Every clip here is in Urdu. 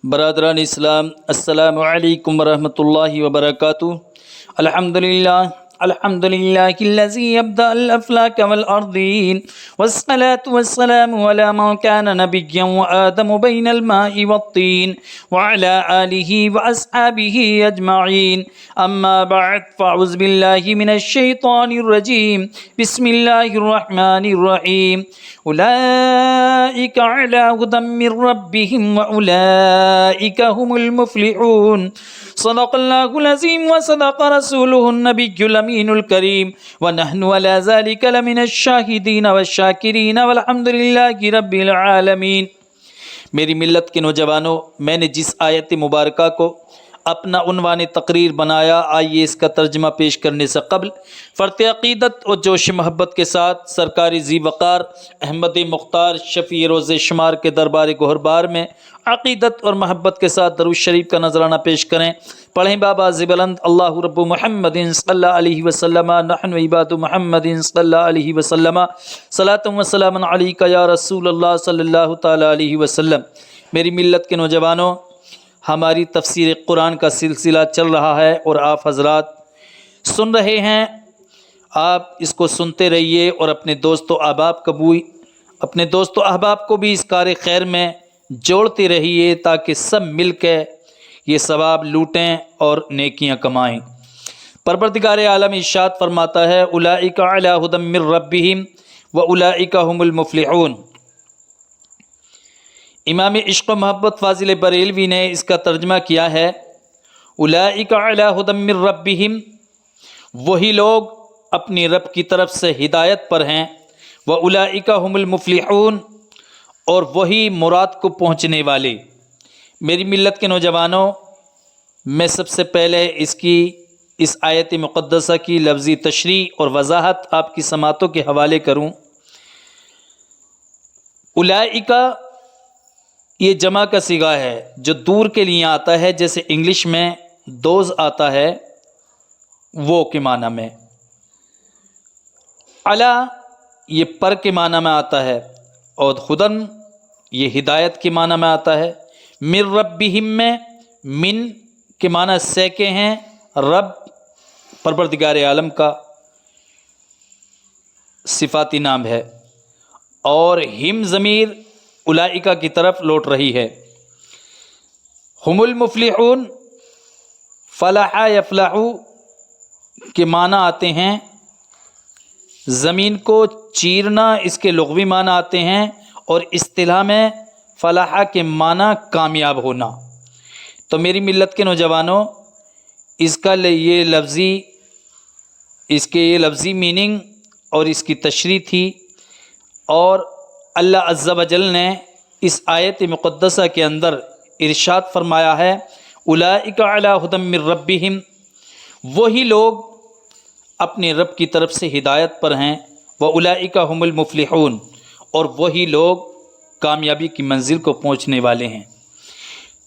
برادران اسلام، السلام علیکم ورحمۃ اللہ وبرکاتہ۔ الحمد للہ الذی ابدأ الافلاک والارضین والصلاة والسلام علی من کان نبیا وآدم بین الماء والطین وعلی آلہ واصحابہ اجمعین، اما بعد فاعوذ باللہ من الشیطان الرجیم، بسم اللہ الرحمن الرحیم۔ اولئک علی ھدی من ربہم واولئک ھم المفلحون۔ صدق اللہ العظیم وصدق رسولہ النبی الامین الکریم، ونحن علی ذلک لمن الشاہدین والشاکرین والحمد للہ رب العالمین۔ میری ملت کے نوجوانوں، میں نے جس آیت مبارکہ کو اپنا عنوان تقریر بنایا، آئیے اس کا ترجمہ پیش کرنے سے قبل فرط عقیدت اور جوش محبت کے ساتھ سرکاری ذی وقار احمد مختار شفیع روز شمار کے دربار گہربار میں عقیدت اور محبت کے ساتھ درود شریف کا نذرانہ پیش کریں۔ پڑھیں بابا بلند، اللہ رب محمد صلی اللہ علیہ وسلم، نحن عباد محمد صلی اللہ علیہ وسلم، صلاۃ و سلام علیک یا رسول اللہ صلی اللہ تعالی علیہ وسلم۔ میری ملت کے نوجوانوں، ہماری تفسیر قرآن کا سلسلہ چل رہا ہے اور آپ حضرات سن رہے ہیں۔ آپ اس کو سنتے رہیے اور اپنے دوست و احباب کو بھی اس کار خیر میں جوڑتے رہیے، تاکہ سب مل کے یہ ثواب لوٹیں اور نیکیاں کمائیں۔ پروردگار عالم ارشاد فرماتا ہے، اولئک علی ھدی من ربہم واولئک ھم المفلحون۔ امام عشق و محبت فاضل بریلوی نے اس کا ترجمہ کیا ہے، اولئک علی ھدی من ربہم، وہی لوگ اپنی رب کی طرف سے ہدایت پر ہیں، واولئک ھم المفلحون، اور وہی مراد کو پہنچنے والے۔ میری ملت کے نوجوانوں، میں سب سے پہلے اس آیت مقدسہ کی لفظی تشریح اور وضاحت آپ کی سماعتوں کے حوالے کروں۔ اولئک یہ جمع کا صیغہ ہے جو دور کے لیے آتا ہے، جیسے انگلش میں دوز آتا ہے وہ کے معنی میں۔ علی یہ پر کے معنی میں آتا ہے، اور خدن یہ ہدایت کے معنی میں آتا ہے۔ من ربہم میں من کے معنی سے کے ہیں، رب پروردگار عالم کا صفاتی نام ہے، اور ہم ضمیر اولئکہ کی طرف لوٹ رہی ہے۔ ہم المفلحون، فلح یفلح کے معنی آتے ہیں زمین کو چیرنا، اس کے لغوی معنی آتے ہیں، اور اصطلاح میں فلاح کے معنی کامیاب ہونا۔ تو میری ملت کے نوجوانوں، اس کے یہ لفظی میننگ اور اس کی تشریح تھی، اور اللہ عز و جل نے اس آیت مقدسہ کے اندر ارشاد فرمایا ہے، اولئک علی ھدی من ربہم، وہی لوگ اپنے رب کی طرف سے ہدایت پر ہیں، واولئک ھم المفلحون، اور وہی لوگ کامیابی کی منزل کو پہنچنے والے ہیں۔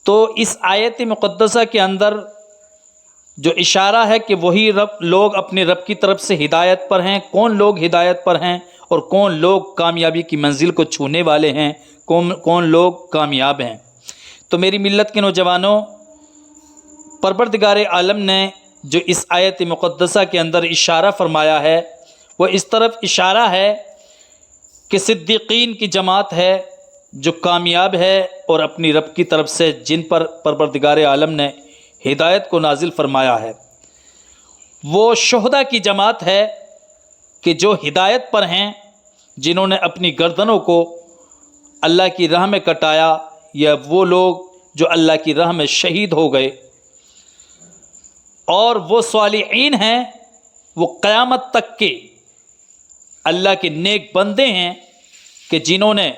تو اس آیت مقدسہ کے اندر جو اشارہ ہے کہ وہی لوگ اپنے رب کی طرف سے ہدایت پر ہیں، کون لوگ ہدایت پر ہیں اور کون لوگ کامیابی کی منزل کو چھونے والے ہیں، کون لوگ کامیاب ہیں۔ تو میری ملت کے نوجوانوں، پروردگار عالم نے جو اس آیت مقدسہ کے اندر اشارہ فرمایا ہے، وہ اس طرف اشارہ ہے کہ صدیقین کی جماعت ہے جو کامیاب ہے، اور اپنی رب کی طرف سے جن پر پروردگار عالم نے ہدایت کو نازل فرمایا ہے۔ وہ شہداء کی جماعت ہے کہ جو ہدایت پر ہیں، جنہوں نے اپنی گردنوں کو اللہ کی راہ میں کٹایا، یا وہ لوگ جو اللہ کی راہ میں شہید ہو گئے۔ اور وہ صالحین ہیں، وہ قیامت تک کے اللہ کے نیک بندے ہیں کہ جنہوں نے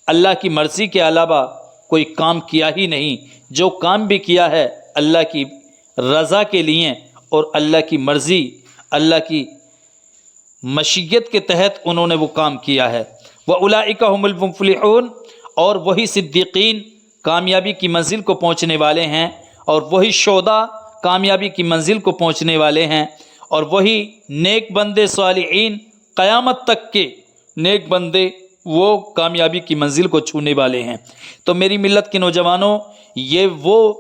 اللہ کی مرضی کے علاوہ کوئی کام کیا ہی نہیں، جو کام بھی کیا ہے اللہ کی رضا کے لیے اور اللہ کی مرضی، اللہ کی مشیت کے تحت انہوں نے وہ کام کیا ہے۔ وَأُولَئِكَ هُمُ الْمُفْلِحُونَ، اور وہی صدیقین کامیابی کی منزل کو پہنچنے والے ہیں، اور وہی شہداء کامیابی کی منزل کو پہنچنے والے ہیں، اور وہی نیک بندے صالحین قیامت تک کے نیک بندے وہ کامیابی کی منزل کو چھونے والے ہیں۔ تو میری ملت کے نوجوانوں، یہ وہ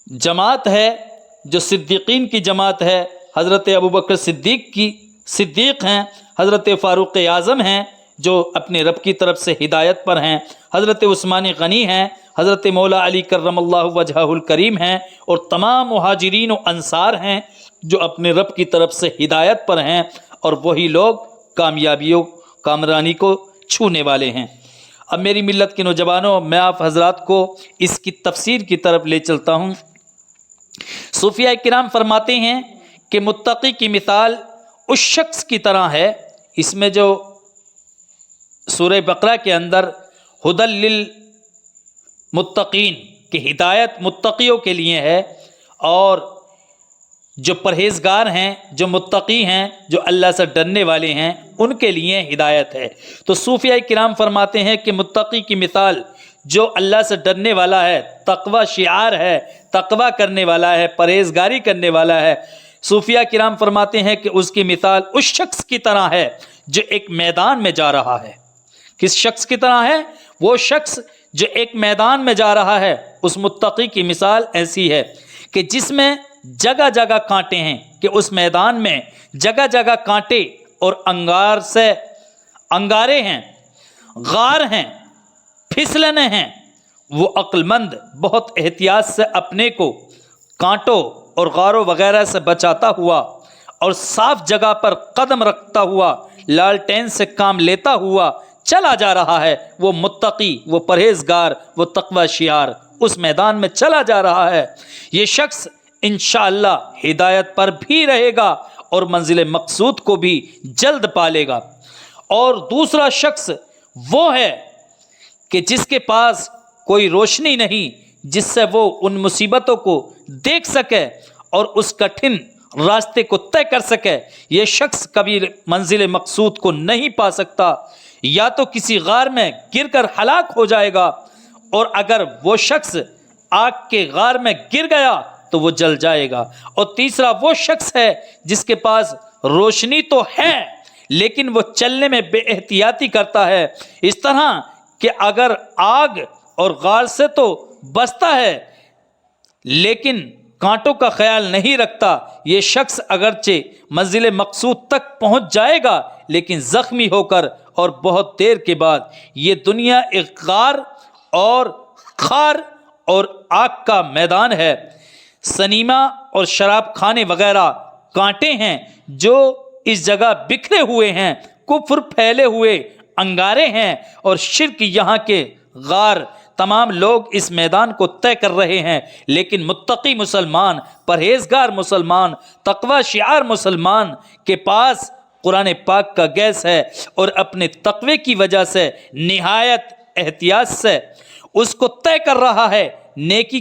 جماعت ہے جو صدیقین کی جماعت ہے۔ حضرت ابوبکر صدیق ہیں، حضرت فاروق اعظم ہیں جو اپنے رب کی طرف سے ہدایت پر ہیں، حضرت عثمان غنی ہیں، حضرت مولا علی کرم اللہ وجہہ الکریم ہیں، اور تمام مہاجرین و انصار ہیں جو اپنے رب کی طرف سے ہدایت پر ہیں، اور وہی لوگ کامیابیوں کامرانی کو چھونے والے ہیں۔ اب میری ملت کے نوجوانوں، میں آپ حضرات کو اس کی تفسیر کی طرف لے چلتا ہوں۔ صوفیاء کرام فرماتے ہیں کہ متقی کی مثال اس شخص کی طرح ہے، اس میں جو سورہ بقرہ کے اندر ہدی للمتقین کی ہدایت متقیوں کے لیے ہے، اور جو پرہیزگار ہیں، جو متقی ہیں، جو اللہ سے ڈرنے والے ہیں، ان کے لیے ہدایت ہے۔ تو صوفیاء کرام فرماتے ہیں کہ متقی کی مثال جو اللہ سے ڈرنے والا ہے، تقوی شعار ہے، تقوی کرنے والا ہے، پرہیزگاری کرنے والا ہے، صوفیاء کرام فرماتے ہیں کہ اس کی مثال اس شخص کی طرح ہے جو ایک میدان میں جا رہا ہے۔ کس شخص کی طرح ہے؟ وہ شخص جو ایک میدان میں جا رہا ہے۔ اس متقی کی مثال ایسی ہے کہ جس میں جگہ جگہ کانٹے ہیں، کہ اس میدان میں جگہ جگہ کانٹے اور انگارے ہیں، غار ہیں، پھسلنے ہیں۔ وہ عقل مند بہت احتیاط سے اپنے کو کانٹوں اور غاروں وغیرہ سے بچاتا ہوا اور صاف جگہ پر قدم رکھتا ہوا، لالٹین سے کام لیتا ہوا چلا جا رہا ہے۔ وہ متقی، وہ پرہیزگار، وہ تقوی شعار اس میدان میں چلا جا رہا ہے۔ یہ شخص انشاءاللہ ہدایت پر بھی رہے گا اور منزل مقصود کو بھی جلد پالے گا۔ اور دوسرا شخص وہ ہے کہ جس کے پاس کوئی روشنی نہیں جس سے وہ ان مصیبتوں کو دیکھ سکے اور اس کٹھن راستے کو طے کر سکے۔ یہ شخص کبھی منزل مقصود کو نہیں پا سکتا، یا تو کسی غار میں گر کر ہلاک ہو جائے گا، اور اگر وہ شخص آگ کے غار میں گر گیا تو وہ جل جائے گا۔ اور تیسرا وہ شخص ہے جس کے پاس روشنی تو ہے لیکن وہ چلنے میں بے احتیاطی کرتا ہے، اس طرح کہ اگر آگ اور غار سے تو بچتا ہے لیکن کانٹوں کا خیال نہیں رکھتا۔ یہ شخص اگرچہ منزل مقصود تک پہنچ جائے گا لیکن زخمی ہو کر، اور بہت دیر کے بعد۔ یہ دنیا ایک غار اور خار اور آگ کا میدان ہے۔ سنیما اور شراب خانے وغیرہ کانٹے ہیں جو اس جگہ بکھرے ہوئے ہیں، کفر پھیلے ہوئے انگارے ہیں، اور شرک یہاں کے غار۔ تمام لوگ اس میدان کو طے کر رہے ہیں، لیکن متقی مسلمان، پرہیزگار مسلمان، تقوی شعار مسلمان کے پاس قرآن پاک کا گیس ہے، اور اپنے تقوی کی وجہ سے نہایت احتیاط سے اس کو طے کر رہا ہے، نیکی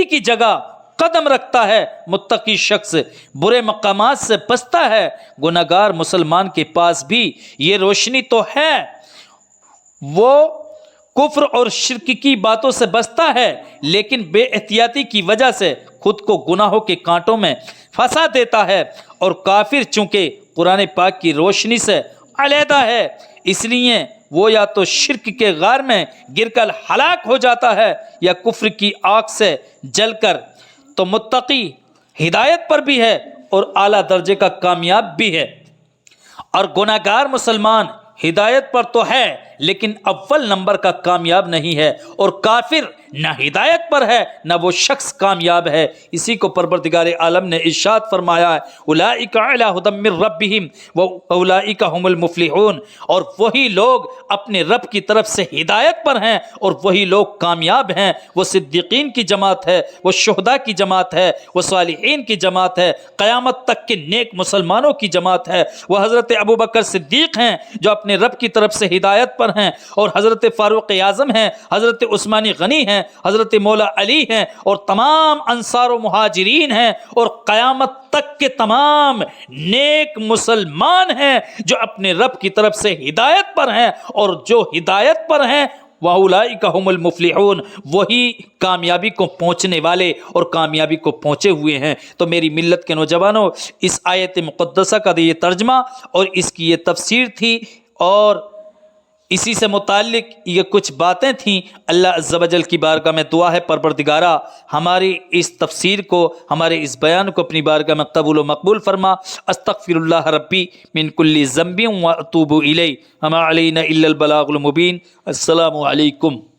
کی جگہ قدم رکھتا ہے۔ متقی شخص برے مقامات سے بچتا ہے۔ گناہگار مسلمان کے پاس بھی یہ روشنی تو ہے، وہ کفر اور شرک کی باتوں سے بچتا ہے، لیکن بے احتیاطی کی وجہ سے خود کو گناہوں کے کانٹوں میں پھنسا دیتا ہے۔ اور کافر چونکہ قرآن پاک کی روشنی سے علیحدہ ہے، اس لیے وہ یا تو شرک کے غار میں گر کر ہلاک ہو جاتا ہے یا کفر کی آگ سے جل کر۔ تو متقی ہدایت پر بھی ہے اور اعلیٰ درجے کا کامیاب بھی ہے، اور گناہگار مسلمان ہدایت پر تو ہے لیکن اول نمبر کا کامیاب نہیں ہے، اور کافر نہ ہدایت پر ہے نہ وہ شخص کامیاب ہے۔ اسی کو پروردگار عالم نے ارشاد فرمایا ہے، اولئک علی ھدی من ربہم واولئک ھم المفلحون۔ اور وہی لوگ اپنے رب کی طرف سے ہدایت پر ہیں اور وہی لوگ کامیاب ہیں۔ وہ صدیقین کی جماعت ہے، وہ شہداء کی جماعت ہے، وہ صالحین کی جماعت ہے، قیامت تک کے نیک مسلمانوں کی جماعت ہے۔ وہ حضرت ابوبکر صدیق ہیں جو اپنے رب کی طرف سے ہدایت پر ہیں، اور حضرت فاروق اعظم ہیں، حضرت عثمان غنی ہیں، حضرت مولا علی ہیں، اور تمام انصار و مہاجرین ہیں، اور قیامت تک کے تمام نیک مسلمان ہیں جو اپنے رب کی طرف سے ہدایت پر ہیں، اور جو ہدایت پر ہیں وَأُولَئِكَ هُمُ الْمُفْلِحُونَ، وہی کامیابی کو پہنچنے والے اور کامیابی کو پہنچے ہوئے ہیں۔ تو میری ملت کے نوجوانوں، اس آیت مقدسہ کا یہ ترجمہ اور اس کی یہ تفسیر تھی، اور اسی سے متعلق یہ کچھ باتیں تھیں۔ اللہ عز و جل کی بارگاہ میں دعا ہے پروردگارا ہماری اس تفسیر کو، ہمارے اس بیان کو اپنی بارگاہ میں قبول و مقبول فرما۔ استغفر اللہ ربی من کل ذنب و اتوب الیہ، وما علینا الا البلاغ المبین۔ السلام علیکم۔